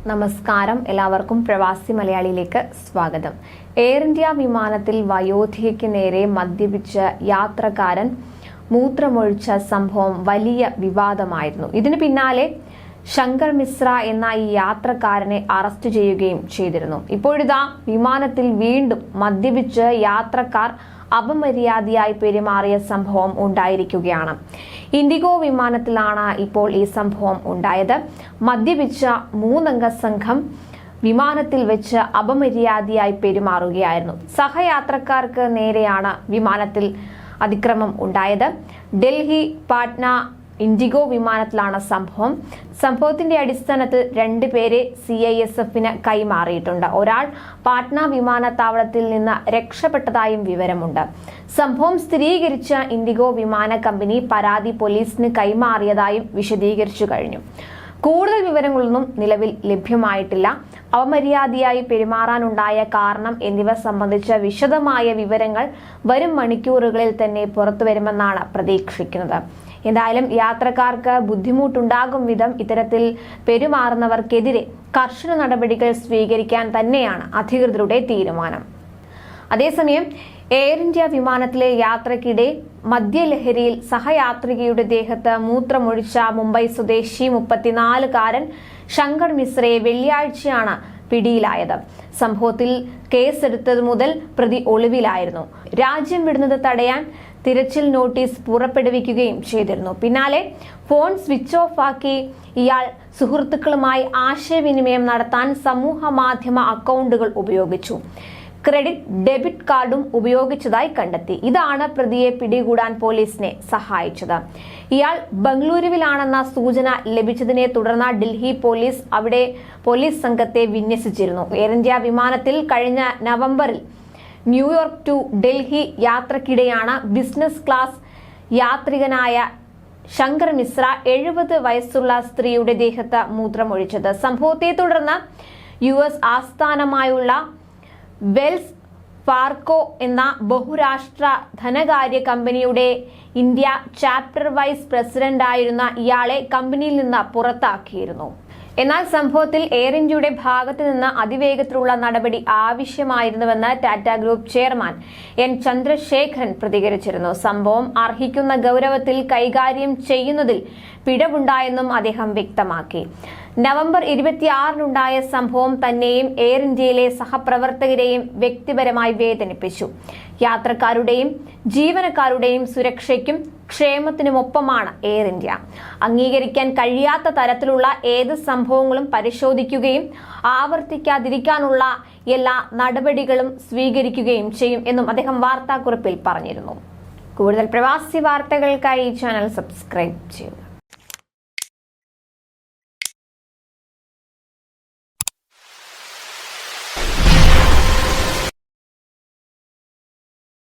നമസ്കാരം, എല്ലാവർക്കും പ്രവാസി മലയാളിയിലേക്ക് സ്വാഗതം. എയർ ഇന്ത്യ വിമാനത്തിൽ വയോധികയ്ക്ക് നേരെ മദ്യപിച്ച യാത്രക്കാരൻ മൂത്രമൊഴിച്ച സംഭവം വലിയ വിവാദമായിരുന്നു. ഇതിനു പിന്നാലെ ശങ്കർ മിശ്ര എന്ന ഈ യാത്രക്കാരനെ അറസ്റ്റ് ചെയ്യുകയും ചെയ്തിരുന്നു. ഇപ്പോഴിതാ വിമാനത്തിൽ വീണ്ടും മദ്യപിച്ച് യാത്രക്കാർ അപമര്യാദയായി പെരുമാറിയ സംഭവം ഉണ്ടായിരിക്കുകയാണ്. ഇൻഡിഗോ വിമാനത്തിലാണ് ഇപ്പോൾ ഈ സംഭവം ഉണ്ടായത്. മദ്യപിച്ച 3 അംഗ സംഘം വിമാനത്തിൽ വെച്ച് അപമര്യാദയായി പെരുമാറുകയായിരുന്നു. സഹയാത്രക്കാർക്ക് നേരെയാണ് വിമാനത്തിൽ അതിക്രമം ഉണ്ടായത്. ഡൽഹി പാട്ന ഇൻഡിഗോ വിമാനത്തിലാണ് സംഭവത്തിന്റെ അടിസ്ഥാനത്തിൽ 2 പേരെ CISFന് കൈമാറിയിട്ടുണ്ട്. ഒരാൾ പാട്ന വിമാനത്താവളത്തിൽ നിന്ന് രക്ഷപ്പെട്ടതായും വിവരമുണ്ട്. സംഭവം സ്ഥിരീകരിച്ച ഇൻഡിഗോ വിമാന കമ്പനി പരാതി പോലീസിന് കൈമാറിയതായും വിശദീകരിച്ചു കഴിഞ്ഞു. കൂടുതൽ വിവരങ്ങളൊന്നും നിലവിൽ ലഭ്യമായിട്ടില്ല. അപമര്യാദയായി പെരുമാറാനുണ്ടായ കാരണം എന്നിവ സംബന്ധിച്ച വിശദമായ വിവരങ്ങൾ വരും മണിക്കൂറുകളിൽ തന്നെ പുറത്തുവരുമെന്നാണ് പ്രതീക്ഷിക്കുന്നത്. എന്തായാലും യാത്രക്കാർക്ക് ബുദ്ധിമുട്ടുണ്ടാകും വിധം ഇത്തരത്തിൽ പെരുമാറുന്നവർക്കെതിരെ കർശന നടപടികൾ സ്വീകരിക്കാൻ തന്നെയാണ് അധികൃതരുടെ തീരുമാനം. അതേസമയം എയർ ഇന്ത്യ വിമാനത്തിലെ യാത്രക്കിടെ മദ്യലഹരിയിൽ സഹയാത്രികയുടെ ദേഹത്ത് മൂത്രമൊഴിച്ച മുംബൈ സ്വദേശി 34-കാരൻ ശങ്കർ മിശ്രയെ വെള്ളിയാഴ്ചയാണ് പിടിയിലായത്. സംഭവത്തിൽ കേസെടുത്തത് മുതൽ പ്രതി ഒളിവിലായിരുന്നു. രാജ്യം വിടുന്നത് തടയാൻ തിരച്ചിൽ നോട്ടീസ് പുറപ്പെടുവിക്കുകയും ചെയ്തിരുന്നു. പിന്നാലെ ഫോൺ സ്വിച്ച് ഓഫ് ആക്കി ഇയാൾ സുഹൃത്തുക്കളുമായി ആശയവിനിമയം നടത്താൻ സമൂഹ മാധ്യമ അക്കൗണ്ടുകൾ ഉപയോഗിച്ചു. ക്രെഡിറ്റ് ഡെബിറ്റ് കാർഡും ഉപയോഗിച്ചതായി കണ്ടെത്തി. ഇതാണ് പ്രതിയെ പിടികൂടാൻ പോലീസിനെ സഹായിച്ചത്. ഇയാൾ ബംഗളൂരുവിലാണെന്ന സൂചന ലഭിച്ചതിനെ തുടർന്ന് ഡൽഹി പോലീസ് അവിടെ പോലീസ് സംഘത്തെ വിന്യസിച്ചിരുന്നു. എയർ ഇന്ത്യ വിമാനത്തിൽ കഴിഞ്ഞ നവംബറിൽ ന്യൂയോർക്ക് ടു ഡൽഹി യാത്രക്കിടെയാണ് ബിസിനസ് ക്ലാസ് യാത്രികനായ ശങ്കർ മിശ്ര 70 വയസ്സുള്ള സ്ത്രീയുടെ ദേഹത്ത് മൂത്രമൊഴിച്ചത്. സംഭവത്തെ തുടർന്ന് US ആസ്ഥാനമായുള്ള വെൽസ് ഫാർക്കോ എന്ന ബഹുരാഷ്ട്ര ധനകാര്യ കമ്പനിയുടെ ഇന്ത്യ ചാപ്റ്റർ വൈസ് പ്രസിഡന്റായിരുന്ന ഇയാളെ കമ്പനിയിൽ നിന്ന് പുറത്താക്കിയിരുന്നു. എന്നാൽ സംഭവത്തിൽ എയർ ഇന്ത്യയുടെ ഭാഗത്തു നിന്ന് അതിവേഗത്തിലുള്ള നടപടി ആവശ്യമായിരുന്നുവെന്ന് Tata group chairman N Chandrasekaran പ്രതികരിച്ചിരുന്നു. സംഭവം അർഹിക്കുന്ന ഗൗരവത്തിൽ കൈകാര്യം ചെയ്യുന്നതിൽ പിഴവുണ്ടായെന്നും അദ്ദേഹം വ്യക്തമാക്കി. നവംബർ 26-നുണ്ടായ സംഭവം തന്നെയും എയർ ഇന്ത്യയിലെ സഹപ്രവർത്തകരെയും വ്യക്തിപരമായി വേദനിപ്പിച്ചു. യാത്രക്കാരുടെയും ജീവനക്കാരുടെയും സുരക്ഷയ്ക്കും ക്ഷേമത്തിനുമൊപ്പമാണ് എയർ ഇന്ത്യ. അംഗീകരിക്കാൻ കഴിയാത്ത തരത്തിലുള്ള ഏത് സംഭവങ്ങളും പരിശോധിക്കുകയും ആവർത്തിക്കാതിരിക്കാനുള്ള എല്ലാ നടപടികളും സ്വീകരിക്കുകയും ചെയ്യും എന്നും അദ്ദേഹം വാർത്താക്കുറിപ്പിൽ പറഞ്ഞിരുന്നു. കൂടുതൽ പ്രവാസി വാർത്തകൾക്കായി ഈ ചാനൽ സബ്സ്ക്രൈബ് ചെയ്യൂ.